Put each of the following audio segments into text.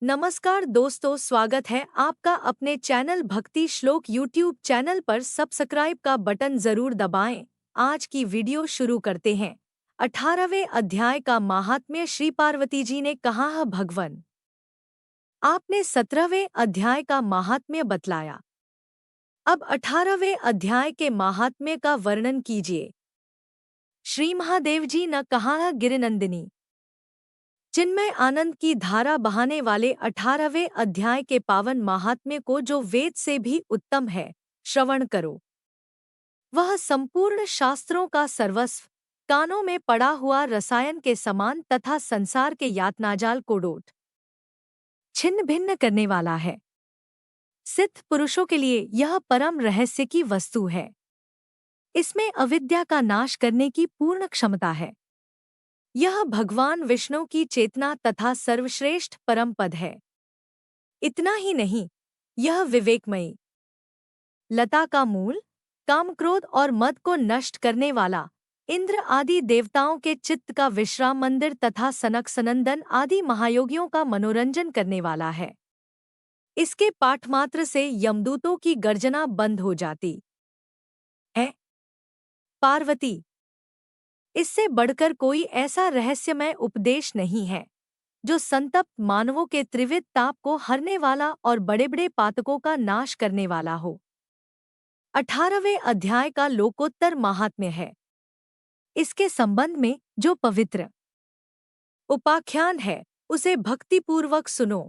नमस्कार दोस्तों, स्वागत है आपका अपने चैनल भक्ति श्लोक यूट्यूब चैनल पर। सब्सक्राइब का बटन जरूर दबाएं। आज की वीडियो शुरू करते हैं। 18वें अध्याय का महात्म्य। श्री पार्वती जी ने कहा है, भगवन आपने 17वें अध्याय का महात्म्य बतलाया, अब 18वें अध्याय के महात्म्य का वर्णन कीजिए। श्री महादेव जी ने कहा है, गिरिनंदिनी चिन्मय आनंद की धारा बहाने वाले 18वें अध्याय के पावन महात्म्य को, जो वेद से भी उत्तम है, श्रवण करो। वह संपूर्ण शास्त्रों का सर्वस्व, कानों में पड़ा हुआ रसायन के समान तथा संसार के यातनाजाल को डोट छिन्न भिन्न करने वाला है। सिद्ध पुरुषों के लिए यह परम रहस्य की वस्तु है। इसमें अविद्या का नाश करने की पूर्ण क्षमता है। यह भगवान विष्णु की चेतना तथा सर्वश्रेष्ठ परम पद है। इतना ही नहीं, यह विवेकमयी लता का मूल, काम क्रोध और मद को नष्ट करने वाला, इंद्र आदि देवताओं के चित्त का विश्राम मंदिर तथा सनक सनंदन आदि महायोगियों का मनोरंजन करने वाला है। इसके पाठमात्र से यमदूतों की गर्जना बंद हो जाती है। पार्वती, इससे बढ़कर कोई ऐसा रहस्यमय उपदेश नहीं है जो संतप्त मानवों के त्रिविध ताप को हरने वाला और बड़े बड़े पातकों का नाश करने वाला हो। 18वें अध्याय का लोकोत्तर महात्म्य है। इसके संबंध में जो पवित्र उपाख्यान है, उसे भक्तिपूर्वक सुनो।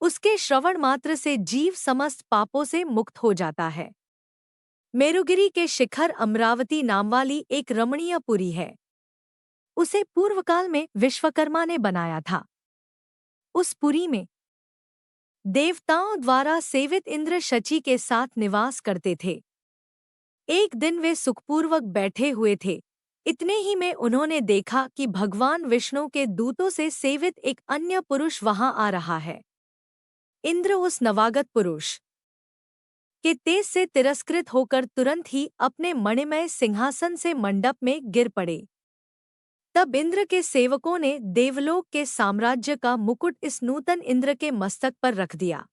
उसके श्रवण मात्र से जीव समस्त पापों से मुक्त हो जाता है। मेरुगिरी के शिखर अमरावती नाम वाली एक रमणीय पुरी है। उसे पूर्वकाल में विश्वकर्मा ने बनाया था। उस पुरी में देवताओं द्वारा सेवित इंद्र शची के साथ निवास करते थे। एक दिन वे सुखपूर्वक बैठे हुए थे। इतने ही में उन्होंने देखा कि भगवान विष्णु के दूतों से सेवित एक अन्य पुरुष वहां आ रहा है। इंद्र उस नवागत पुरुष के तेज से तिरस्कृत होकर तुरंत ही अपने मणिमय सिंहासन से मंडप में गिर पड़े। तब इंद्र के सेवकों ने देवलोक के साम्राज्य का मुकुट इस नूतन इंद्र के मस्तक पर रख दिया।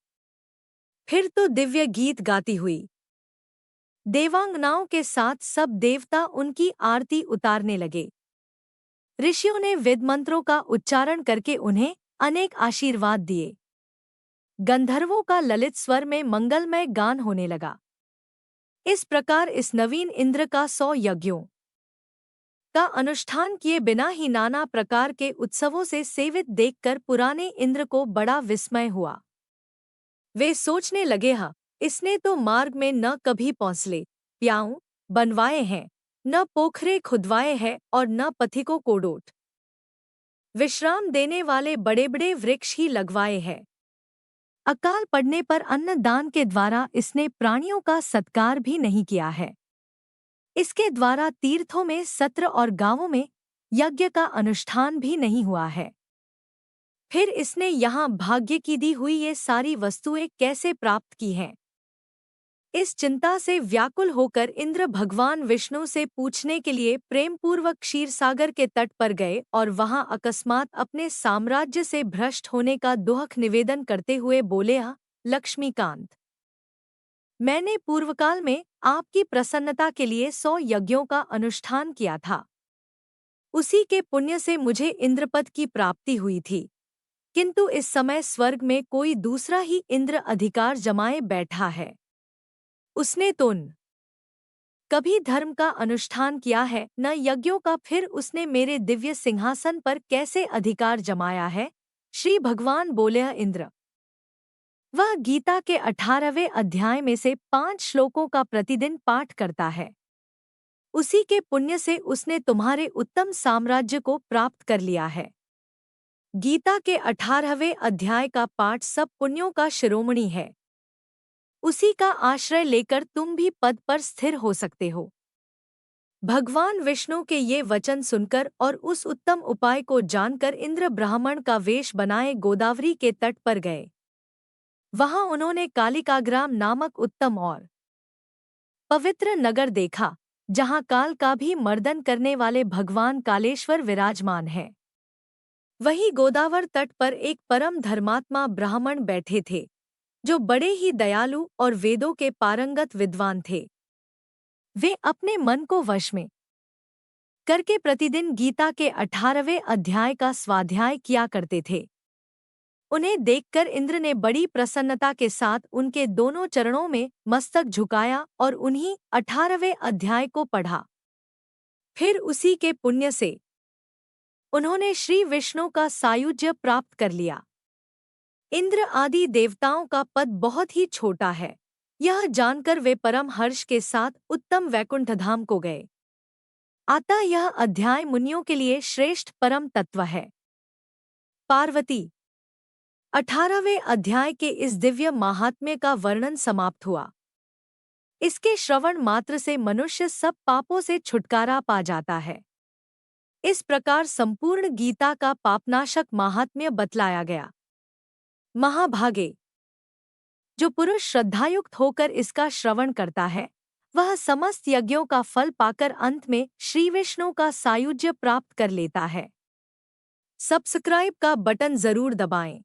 फिर तो दिव्य गीत गाती हुई देवांगनाओं के साथ सब देवता उनकी आरती उतारने लगे। ऋषियों ने वेद मंत्रों का उच्चारण करके उन्हें अनेक आशीर्वाद दिए। गंधर्वों का ललित स्वर में मंगलमय गान होने लगा। इस प्रकार इस नवीन इंद्र का 100 यज्ञों का अनुष्ठान किए बिना ही नाना प्रकार के उत्सवों से सेवित देखकर पुराने इंद्र को बड़ा विस्मय हुआ। वे सोचने लगे, हा, इसने तो मार्ग में न कभी पौंसले प्याऊ बनवाए हैं, न पोखरे खुदवाए हैं और न पथिकों को डोट विश्राम देने वाले बड़े बड़े वृक्ष ही लगवाए हैं। अकाल पड़ने पर अन्नदान के द्वारा इसने प्राणियों का सत्कार भी नहीं किया है। इसके द्वारा तीर्थों में सत्र और गांवों में यज्ञ का अनुष्ठान भी नहीं हुआ है। फिर इसने यहाँ भाग्य की दी हुई ये सारी वस्तुएं कैसे प्राप्त की हैं? इस चिंता से व्याकुल होकर इंद्र भगवान विष्णु से पूछने के लिए प्रेमपूर्वक क्षीरसागर के तट पर गए और वहां अकस्मात अपने साम्राज्य से भ्रष्ट होने का दुख निवेदन करते हुए बोले, लक्ष्मीकांत, मैंने पूर्वकाल में आपकी प्रसन्नता के लिए 100 यज्ञों का अनुष्ठान किया था। उसी के पुण्य से मुझे इंद्रपद की प्राप्ति हुई थी, किंतु इस समय स्वर्ग में कोई दूसरा ही इंद्र अधिकार जमाए बैठा है। उसने तो न कभी धर्म का अनुष्ठान किया है, न यज्ञों का, फिर उसने मेरे दिव्य सिंहासन पर कैसे अधिकार जमाया है? श्री भगवान बोले, इंद्र, वह गीता के 18वें अध्याय में से 5 श्लोकों का प्रतिदिन पाठ करता है। उसी के पुण्य से उसने तुम्हारे उत्तम साम्राज्य को प्राप्त कर लिया है। गीता के 18वें अध्याय का पाठ सब पुण्यों का शिरोमणि है। उसी का आश्रय लेकर तुम भी पद पर स्थिर हो सकते हो। भगवान विष्णु के ये वचन सुनकर और उस उत्तम उपाय को जानकर इंद्र ब्राह्मण का वेश बनाए गोदावरी के तट पर गए। वहां उन्होंने कालिकाग्राम नामक उत्तम और पवित्र नगर देखा, जहां काल का भी मर्दन करने वाले भगवान कालेश्वर विराजमान हैं। वहीं गोदावर तट पर एक परम धर्मात्मा ब्राह्मण बैठे थे, जो बड़े ही दयालु और वेदों के पारंगत विद्वान थे। वे अपने मन को वश में करके प्रतिदिन गीता के 18वें अध्याय का स्वाध्याय किया करते थे। उन्हें देखकर इंद्र ने बड़ी प्रसन्नता के साथ उनके दोनों चरणों में मस्तक झुकाया और उन्हीं 18वें अध्याय को पढ़ा। फिर उसी के पुण्य से उन्होंने श्री विष्णु का सायुज्य प्राप्त कर लिया। इंद्र आदि देवताओं का पद बहुत ही छोटा है, यह जानकर वे परम हर्ष के साथ उत्तम वैकुंठ धाम को गए। अतः यह अध्याय मुनियों के लिए श्रेष्ठ परम तत्व है। पार्वती 18वें अध्याय के इस दिव्य माहात्म्य का वर्णन समाप्त हुआ। इसके श्रवण मात्र से मनुष्य सब पापों से छुटकारा पा जाता है। इस प्रकार संपूर्ण गीता का पापनाशक माहात्म्य बतलाया गया। महाभागे, जो पुरुष श्रद्धायुक्त होकर इसका श्रवण करता है, वह समस्त यज्ञों का फल पाकर अंत में श्री विष्णु का सायुज्य प्राप्त कर लेता है। सब्सक्राइब का बटन जरूर दबाएं।